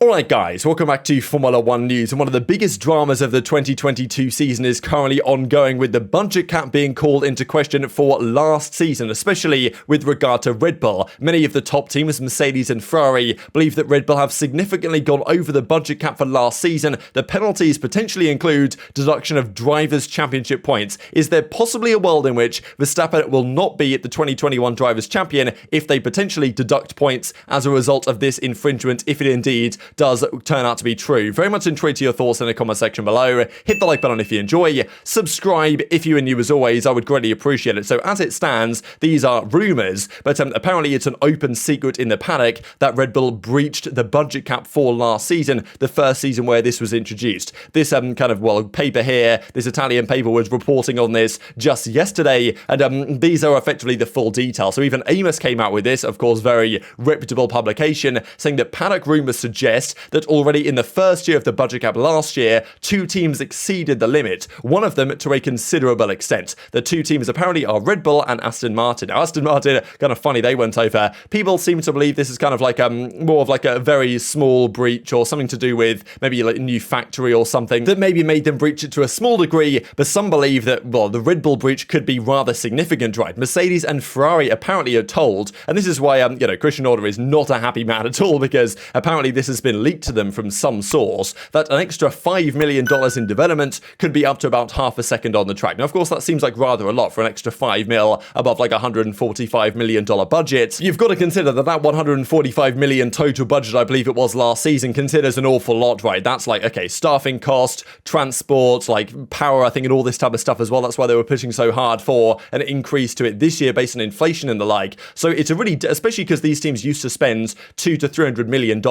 Alright guys, welcome back to Formula 1 news, and one of the biggest dramas of the 2022 season is currently ongoing, with the budget cap being called into question for last season, especially with regard to Red Bull. Many of the top teams, Mercedes and Ferrari, believe that Red Bull have significantly gone over the budget cap for last season. The penalties potentially include deduction of drivers' championship points. Is there possibly a world in which Verstappen will not be the 2021 drivers' champion if they potentially deduct points as a result of this infringement, if it indeed does turn out to be true? Very much intrigued to your thoughts in the comment section below. Hit the like button if you enjoy. Subscribe if you are new as always. I would greatly appreciate it. So as it stands, these are rumours, but apparently it's an open secret in the paddock that Red Bull breached the budget cap for last season, the first season where this was introduced. This paper here, this Italian paper was reporting on this just yesterday, and these are effectively the full details. So even Amos came out with this, of course, very reputable publication, saying that paddock rumours suggest that already in the first year of the budget cap last year, two teams exceeded the limit, one of them to a considerable extent. The two teams apparently are Red Bull and Aston Martin. Now, Aston Martin, kind of funny, they went over. People seem to believe this is kind of like more of like a very small breach, or something to do with maybe like a new factory or something that maybe made them breach it to a small degree, but some believe that, well, the Red Bull breach could be rather significant, right? Mercedes and Ferrari apparently are told, and this is why, Christian Horner is not a happy man at all, because apparently this has been leaked to them from some source, that an extra $5 million in development could be up to about half a second on the track. Now, of course, that seems like rather a lot for an extra $5 mil above like a $145 million budget. You've got to consider that $145 million total budget, I believe it was last season, considers an awful lot, right? That's like, okay, staffing cost, transport, like power, I think, and all this type of stuff as well. That's why they were pushing so hard for an increase to it this year based on inflation and the like. So it's a really, especially because these teams used to spend $200 to $300 million.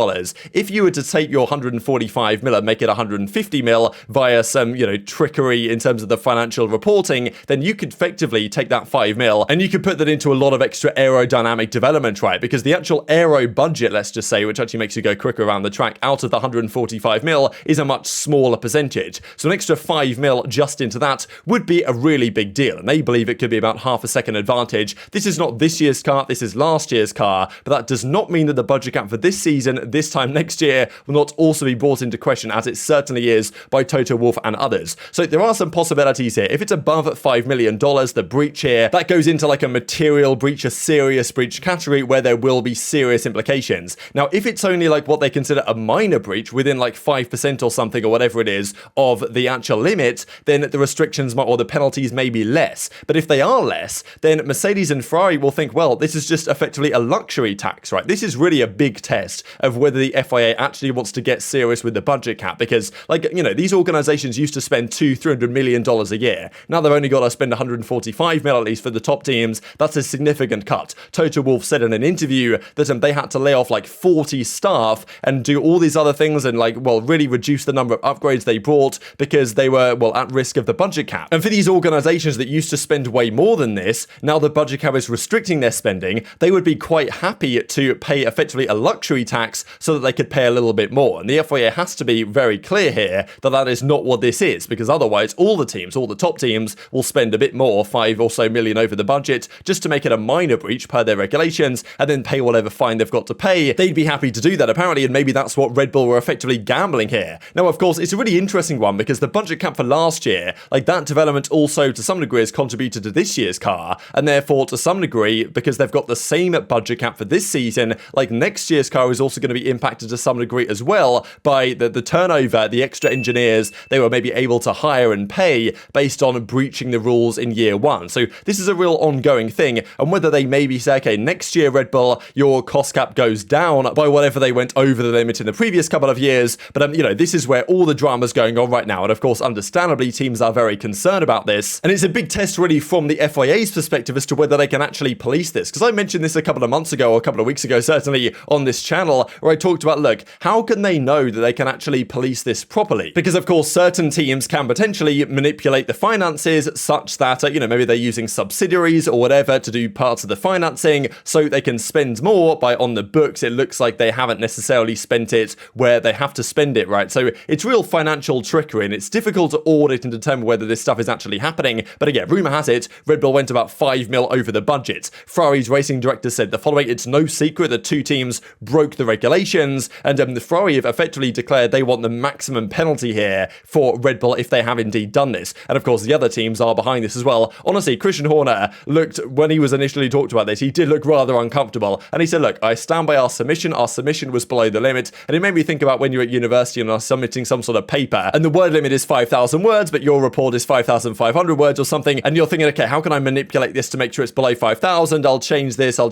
If you were to take your 145 mil and make it 150 mil via some, trickery in terms of the financial reporting, then you could effectively take that 5 mil and you could put that into a lot of extra aerodynamic development, right? Because the actual aero budget, let's just say, which actually makes you go quicker around the track, out of the 145 mil is a much smaller percentage. So an extra 5 mil just into that would be a really big deal. And they believe it could be about half a second advantage. This is not this year's car, this is last year's car, but that does not mean that the budget cap for this season, this time next year, will not also be brought into question, as it certainly is by Toto Wolff and others. So there are some possibilities here. If it's above $5 million, the breach here, that goes into like a material breach, a serious breach category where there will be serious implications. Now, if it's only like what they consider a minor breach within like 5% or something, or whatever it is, of the actual limit, then the restrictions or the penalties may be less. But if they are less, then Mercedes and Ferrari will think, well, this is just effectively a luxury tax, right? This is really a big test of whether the FIA actually wants to get serious with the budget cap, because these organizations used to spend $200-300 million a year. Now they've only got to spend 145 mil, at least for the top teams. That's a significant cut. Toto Wolff said in an interview that they had to lay off like 40 staff and do all these other things and really reduce the number of upgrades they brought because they were at risk of the budget cap. And for these organizations that used to spend way more than this, now the budget cap is restricting their spending, they would be quite happy to pay effectively a luxury tax so that they could pay a little bit more. And the FIA has to be very clear here that that is not what this is, because otherwise all the teams, all the top teams, will spend a bit more, 5 or so million over the budget, just to make it a minor breach per their regulations, and then pay whatever fine they've got to pay. They'd be happy to do that, apparently, and maybe that's what Red Bull were effectively gambling here. Now, of course, it's a really interesting one, because the budget cap for last year, that development also to some degree has contributed to this year's car, and therefore to some degree, because they've got the same budget cap for this season, next year's car is also going to be impacted to some degree as well by the turnover, the extra engineers they were maybe able to hire and pay based on breaching the rules in year one. So this is a real ongoing thing, and whether they maybe say, okay, next year, Red Bull, your cost cap goes down by whatever they went over the limit in the previous couple of years, but this is where all the drama's going on right now, and of course, understandably, teams are very concerned about this, and it's a big test really from the FIA's perspective as to whether they can actually police this, because I mentioned this a couple of months ago, or a couple of weeks ago, certainly on this channel, where I talked about, look, how can they know that they can actually police this properly? Because of course, certain teams can potentially manipulate the finances such that, maybe they're using subsidiaries or whatever to do parts of the financing so they can spend more by on the books. It looks like they haven't necessarily spent it where they have to spend it, right? So it's real financial trickery, and it's difficult to audit and determine whether this stuff is actually happening. But again, rumor has it, Red Bull went about 5 mil over the budget. Ferrari's racing director said the following: it's no secret that two teams broke the regulations, And the Ferrari have effectively declared they want the maximum penalty here for Red Bull if they have indeed done this. And of course, the other teams are behind this as well. Honestly, Christian Horner looked, when he was initially talked about this, he did look rather uncomfortable. And he said, look, I stand by our submission. Our submission was below the limit. And it made me think about when you're at university and are submitting some sort of paper, and the word limit is 5,000 words, but your report is 5,500 words or something. And you're thinking, okay, how can I manipulate this to make sure it's below 5,000? I'll change this. I'll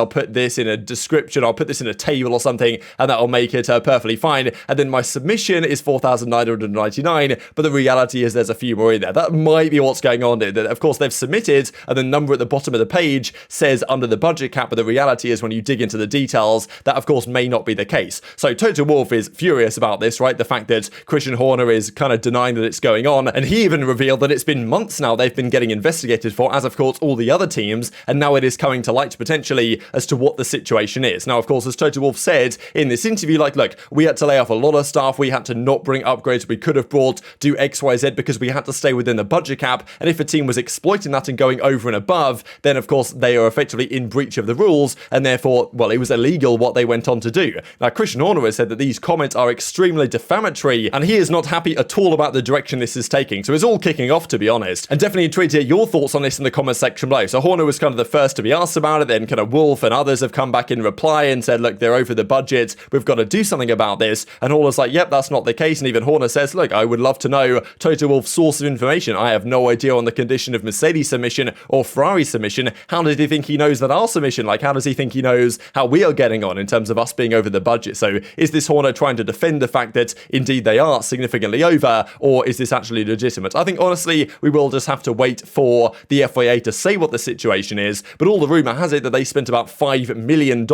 put this in a description. I'll put this in a table or something, and that'll make it perfectly fine. And then my submission is 4,999, but the reality is there's a few more in there. That might be what's going on. Of course, they've submitted, and the number at the bottom of the page says under the budget cap, but the reality is when you dig into the details, that of course may not be the case. So Toto Wolff is furious about this, right? The fact that Christian Horner is kind of denying that it's going on, and he even revealed that it's been months now they've been getting investigated for, as of course all the other teams, and now it is coming to light potentially as to what the situation is. Now, of course, as Toto Wolff said in this interview, like, look, we had to lay off a lot of staff, we had to not bring upgrades we could have brought, do XYZ because we had to stay within the budget cap, and if a team was exploiting that and going over and above, then of course they are effectively in breach of the rules, and therefore, well, it was illegal what they went on to do. Now, Christian Horner has said that these comments are extremely defamatory, and he is not happy at all about the direction this is taking, so it's all kicking off, to be honest. And definitely intrigued to hear your thoughts on this in the comments section below. So Horner was kind of the first to be asked about it, then kind of Wolff and others have come back in reply and said, look, they're over the budget, we've got to do something about this, and Horner's like, yep, that's not the case, and even Horner says, look, I would love to know Toto Wolff's source of information. I have no idea on the condition of Mercedes submission or Ferrari submission. How does he think he knows that our submission? Like, how does he think he knows how we are getting on in terms of us being over the budget? So is this Horner trying to defend the fact that indeed they are significantly over, or is this actually legitimate? I think honestly we will just have to wait for the FIA to say what the situation is, but all the rumour has it that they spent about $5 million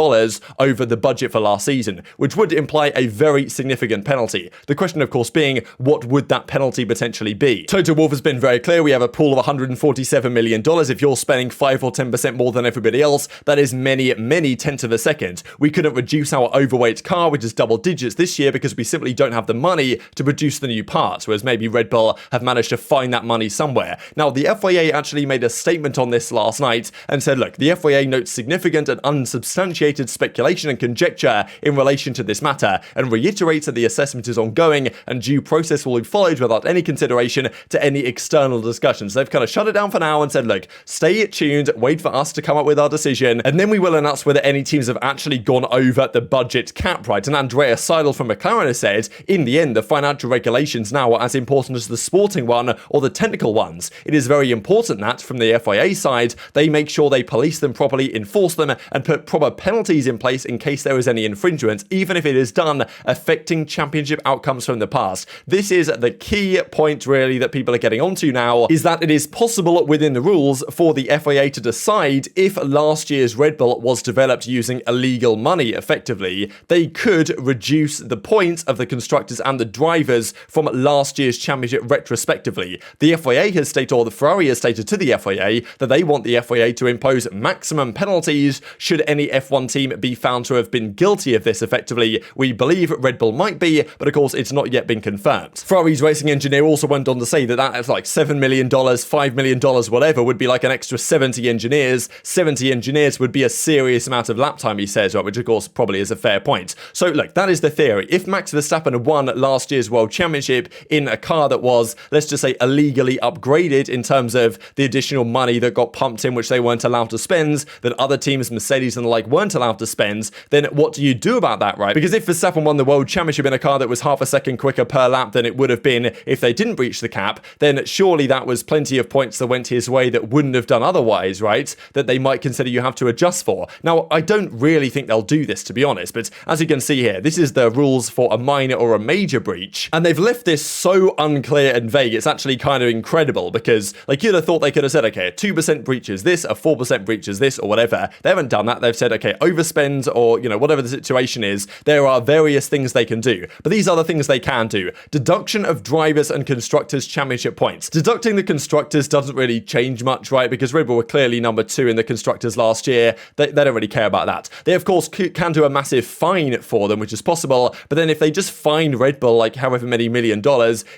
over the budget for last season, which would imply a very significant penalty. The question of course being, what would that penalty potentially be? Toto Wolff has been very clear, we have a pool of $147 million. If you're spending 5 or 10% more than everybody else, that is many tenths of a second. We couldn't reduce our overweight car, which is double digits this year, because we simply don't have the money to produce the new parts, whereas maybe Red Bull have managed to find that money somewhere. Now, the FIA actually made a statement on this last night and said, look, the FIA notes significant and unsubstantiated speculation and conjecture in relation to this matter, and reiterates that the assessment is ongoing and due process will be followed without any consideration to any external discussions. They've kind of shut it down for now and said, look, stay tuned, wait for us to come up with our decision, and then we will announce whether any teams have actually gone over the budget cap, right? And Andreas Seidel from McLaren has said, in the end, the financial regulations now are as important as the sporting one or the technical ones. It is very important that, from the FIA side, they make sure they police them properly, enforce them, and put proper penalties in place in case there is any infringement, even if it is done affecting championship outcomes from the past. This is the key point, really, that people are getting onto now, is that it is possible within the rules for the FIA to decide if last year's Red Bull was developed using illegal money, effectively. They could reduce the points of the constructors and the drivers from last year's championship retrospectively. The FIA has stated, or the Ferrari has stated to the FIA, that they want the FIA to impose maximum penalties should any F1 team be found to have been guilty of this, effectively. We believe Red Bull might be, but of course it's not yet been confirmed. Ferrari's racing engineer also went on to say that is like $7 million, $5 million, whatever, would be like an extra 70 engineers. 70 engineers would be a serious amount of lap time, he says, right, which of course probably is a fair point. So look, that is the theory. If Max Verstappen won last year's World Championship in a car that was, let's just say, illegally upgraded in terms of the additional money that got pumped in, which they weren't allowed to spend, that other teams, Mercedes and the like, weren't allowed to spend, then what do you do about that, right? Because if Verstappen won the World Championship in a car that was half a second quicker per lap than it would have been if they didn't breach the cap, then surely that was plenty of points that went his way that wouldn't have done otherwise, right? That they might consider you have to adjust for. Now, I don't really think they'll do this, to be honest, but as you can see here, this is the rules for a minor or a major breach, and they've left this so unclear and vague, it's actually kind of incredible, because like you'd have thought they could have said, okay, a 2% breach is this, a 4% breach is this, or whatever. They haven't done that. They've said, okay, overspend, or, you know, whatever the situation is, there are various things they can do, but these are the things they can do. Deduction of drivers and constructors championship points. Deducting the constructors doesn't really change much, right? Because Red Bull were clearly number 2 in the constructors last year. They don't really care about that. They, of course, can do a massive fine for them, which is possible, but then if they just fine Red Bull like however many $1 million,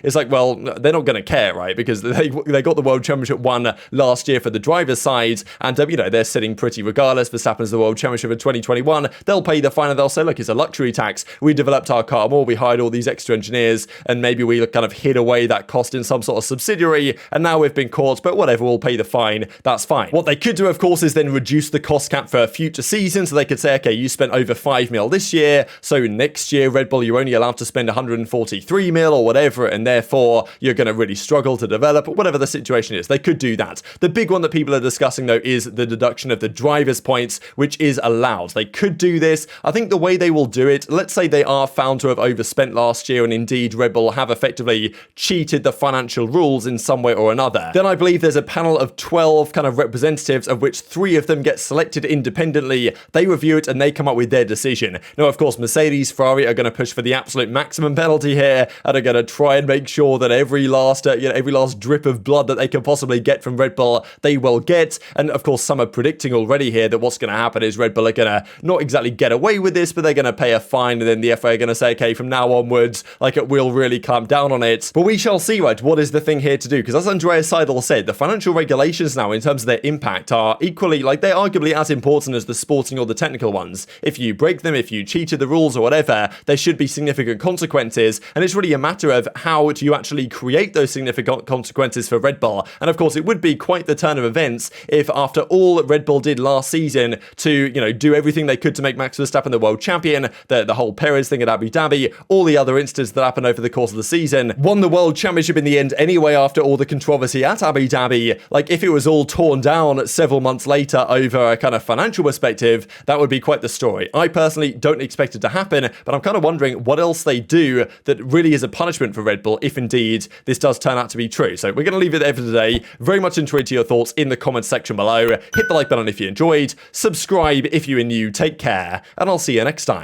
it's like, well, they're not going to care, right? Because they got the World Championship won last year for the driver's side, and, you know, they're sitting pretty regardless. Verstappen's the World Championship in 2021. They'll pay the fine and they'll say, look, it's it's a luxury tax. We developed our car more, we hired all these extra engineers, and maybe we kind of hid away that cost in some sort of subsidiary, and now we've been caught, but whatever, we'll pay the fine, that's fine. What they could do, of course, is then reduce the cost cap for future seasons, so they could say, okay, you spent over 5 mil this year, so next year, Red Bull, you're only allowed to spend 143 mil or whatever, and therefore, you're going to really struggle to develop, whatever the situation is. They could do that. The big one that people are discussing, though, is the deduction of the driver's points, which is allowed. They could do this. I think the way they will do it, let's say they are found to have overspent last year, and indeed Red Bull have effectively cheated the financial rules in some way or another. Then I believe there's a panel of 12 kind of representatives, of which 3 of them get selected independently. They review it and they come up with their decision. Now, of course, Mercedes, Ferrari are going to push for the absolute maximum penalty here, and are going to try and make sure that every last drip of blood that they can possibly get from Red Bull, they will get. And of course, some are predicting already here that what's going to happen is Red Bull are going to not exactly get away with this, but they're going to pay a fine, and then the FA are going to say, okay, from now onwards, like, it will really clamp down on it. But we shall see, right, what is the thing here to do? Because as Andreas Seidel said, the financial regulations now, in terms of their impact, are equally, like, they're arguably as important as the sporting or the technical ones. If you break them, if you cheated the rules or whatever, there should be significant consequences, and it's really a matter of how do you actually create those significant consequences for Red Bull. And of course, it would be quite the turn of events if, after all Red Bull did last season to, do everything they could to make Max Verstappen the world champion, the whole Perez thing at Abu Dhabi, all the other incidents that happened over the course of the season, won the world championship in the end anyway after all the controversy at Abu Dhabi. Like, if it was all torn down several months later over a kind of financial perspective, that would be quite the story. I personally don't expect it to happen, but I'm kind of wondering what else they do that really is a punishment for Red Bull if indeed this does turn out to be true. So we're going to leave it there for today. Very much interested to your thoughts in the comments section below. Hit the like button if you enjoyed, subscribe if you are new, take care, and I'll see you next time.